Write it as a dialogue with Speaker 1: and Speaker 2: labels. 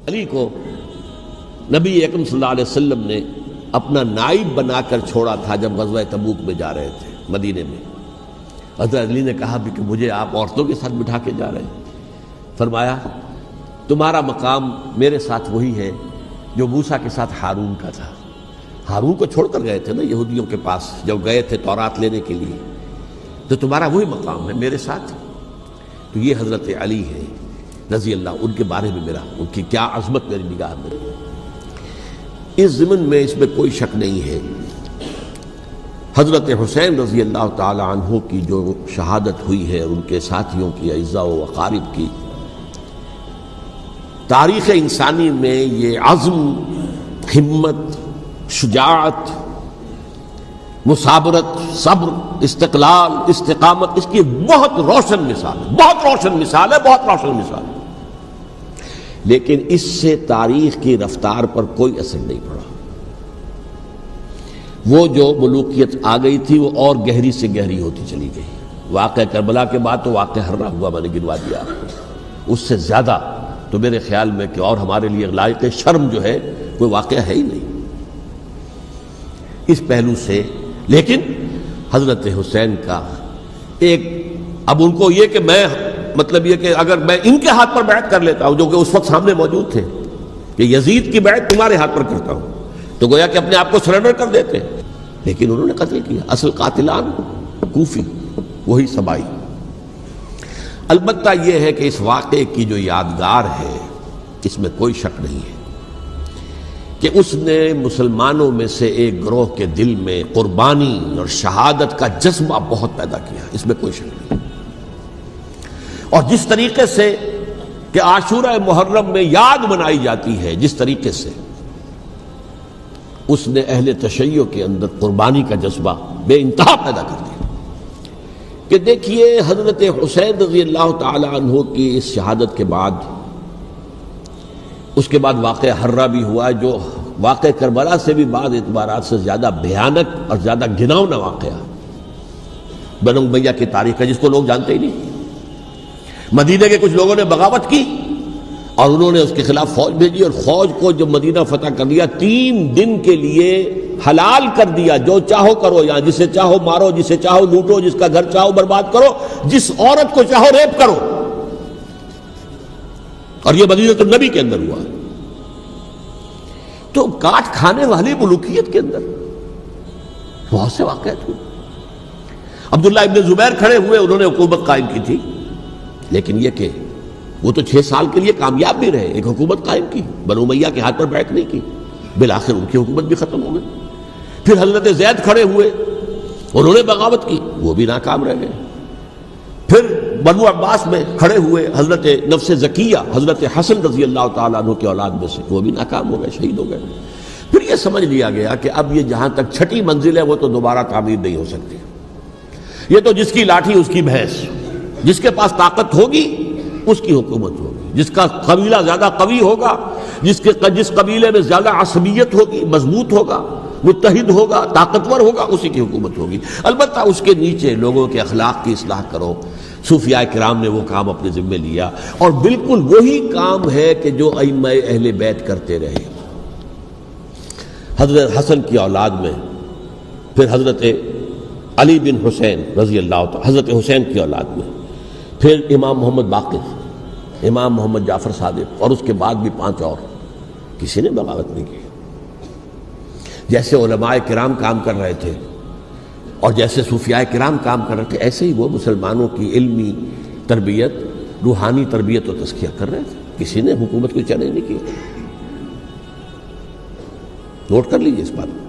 Speaker 1: علی کو نبی اکرم صلی اللہ علیہ وسلم نے اپنا نائب بنا کر چھوڑا تھا جب غزوہ تبوک میں جا رہے تھے مدینے میں۔ حضرت علی نے کہا بھی کہ مجھے آپ عورتوں کے ساتھ بٹھا کے جا رہے ہیں۔ فرمایا تمہارا مقام میرے ساتھ وہی ہے جو موسیٰ کے ساتھ ہارون کا تھا۔ ہارون کو چھوڑ کر گئے تھے نا یہودیوں کے پاس جب گئے تھے تورات لینے کے لیے، تو تمہارا وہی مقام ہے میرے ساتھ۔ تو یہ حضرت علی ہے رضی اللہ، ان کے بارے میں ان کی کیا عظمت میری نگاہ میں۔ اس ضمن میں اس میں کوئی شک نہیں ہے، حضرت حسین رضی اللہ تعالی عنہ کی جو شہادت ہوئی ہے، ان کے ساتھیوں کی، اعزاء و اقارب کی، تاریخ انسانی میں یہ عزم، ہمت، شجاعت، مثابرت، صبر، استقلال، استقامت، اس کی بہت روشن مثال ہے، بہت روشن مثال ہے، بہت روشن مثال ہے۔ لیکن اس سے تاریخ کی رفتار پر کوئی اثر نہیں پڑا۔ وہ جو ملوکیت آ گئی تھی وہ اور گہری سے گہری ہوتی چلی گئی۔ واقعہ کربلا کے بعد تو واقعہ ہررا ہوا میں نے گنوا دیا آپ کو، اس سے زیادہ تو میرے خیال میں کہ اور ہمارے لیے لائق شرم جو ہے کوئی واقعہ ہے ہی نہیں اس پہلو سے۔ لیکن حضرت حسین کا ایک، اب ان کو یہ کہ میں مطلب یہ کہ اگر میں ان کے ہاتھ پر بیعت کر لیتا ہوں جو کہ اس وقت سامنے موجود تھے کہ یزید کی بیعت تمہارے ہاتھ پر کرتا ہوں، تو گویا کہ اپنے آپ کو سرنڈر کر دیتے، لیکن انہوں نے قتل کیا۔ اصل قاتلان کوفی، وہی سبائی۔ البتہ یہ ہے کہ اس واقعے کی جو یادگار ہے اس میں کوئی شک نہیں ہے کہ اس نے مسلمانوں میں سے ایک گروہ کے دل میں قربانی اور شہادت کا جذبہ بہت پیدا کیا، اس میں کوئی شک نہیں۔ اور جس طریقے سے کہ عاشورہ محرم میں یاد منائی جاتی ہے، جس طریقے سے اس نے اہل تشیع کے اندر قربانی کا جذبہ بے انتہا پیدا کر دیا کہ دیکھیے حضرت حسین رضی اللہ تعالی عنہ کی اس شہادت کے بعد، اس کے بعد واقعہ ہررا بھی ہوا جو واقعہ کربلا سے بھی بعض اعتبارات سے زیادہ بھیانک اور زیادہ گھناؤنا واقعہ بنو امیہ کی تاریخ ہے، جس کو لوگ جانتے ہی نہیں۔ مدینہ کے کچھ لوگوں نے بغاوت کی اور انہوں نے اس کے خلاف فوج بھیجی، اور فوج کو جب مدینہ فتح کر لیا 3 دن کے لیے حلال کر دیا، جو چاہو کرو، یہاں جسے چاہو مارو، جسے چاہو لوٹو، جس کا گھر چاہو برباد کرو، جس عورت کو چاہو ریپ کرو۔ اور یہ مدینہ النبی کے اندر ہوا، تو کاٹ کھانے والی ملوکیت کے اندر بہت سے واقعات ہوئے۔ عبداللہ ابن زبیر کھڑے ہوئے، انہوں نے حکومت قائم کی تھی، لیکن یہ کہ وہ تو 6 سال کے لیے کامیاب بھی رہے، ایک حکومت قائم کی، بنو امیہ کے ہاتھ پر بیعت نہیں کی، بالآخر ان کی حکومت بھی ختم ہو گئی۔ پھر حضرت زید کھڑے ہوئے، انہوں نے بغاوت کی، وہ بھی ناکام رہ گئے۔ پھر بنو عباس میں کھڑے ہوئے حضرت نفس زکیہ، حضرت حسن رضی اللہ تعالیٰ عنہ کے اولاد میں سے، وہ بھی ناکام ہو گئے، شہید ہو گئے۔ پھر یہ سمجھ لیا گیا کہ اب یہ جہاں تک 6ٹھی منزل ہے وہ تو دوبارہ تعمیر نہیں ہو سکتی، یہ تو جس کی لاٹھی اس کی بھینس، جس کے پاس طاقت ہوگی اس کی حکومت ہوگی، جس کا قبیلہ زیادہ قوی ہوگا، جس قبیلے میں زیادہ عصبیت ہوگی، مضبوط ہوگا، متحد ہوگا، طاقتور ہوگا، اسی کی حکومت ہوگی۔ البتہ اس کے نیچے لوگوں کے اخلاق کی اصلاح کرو۔ صوفیاء کرام نے وہ کام اپنے ذمے لیا، اور بالکل وہی کام ہے کہ جو ائمہ اہل بیت کرتے رہے۔ حضرت حسن کی اولاد میں پھر حضرت علی بن حسین رضی اللہ تعالی، حضرت حسین کی اولاد میں پھر امام محمد باقر، امام محمد جعفر صادق، اور اس کے بعد بھی 5 اور، کسی نے بغاوت نہیں کی۔ جیسے علماء کرام کام کر رہے تھے اور جیسے صوفیاء کرام کام کر رہے تھے، ایسے ہی وہ مسلمانوں کی علمی تربیت، روحانی تربیت و تزکیہ کر رہے تھے، کسی نے حکومت کو چیلنج نہیں کیا۔ نوٹ کر لیجیے اس بات کو۔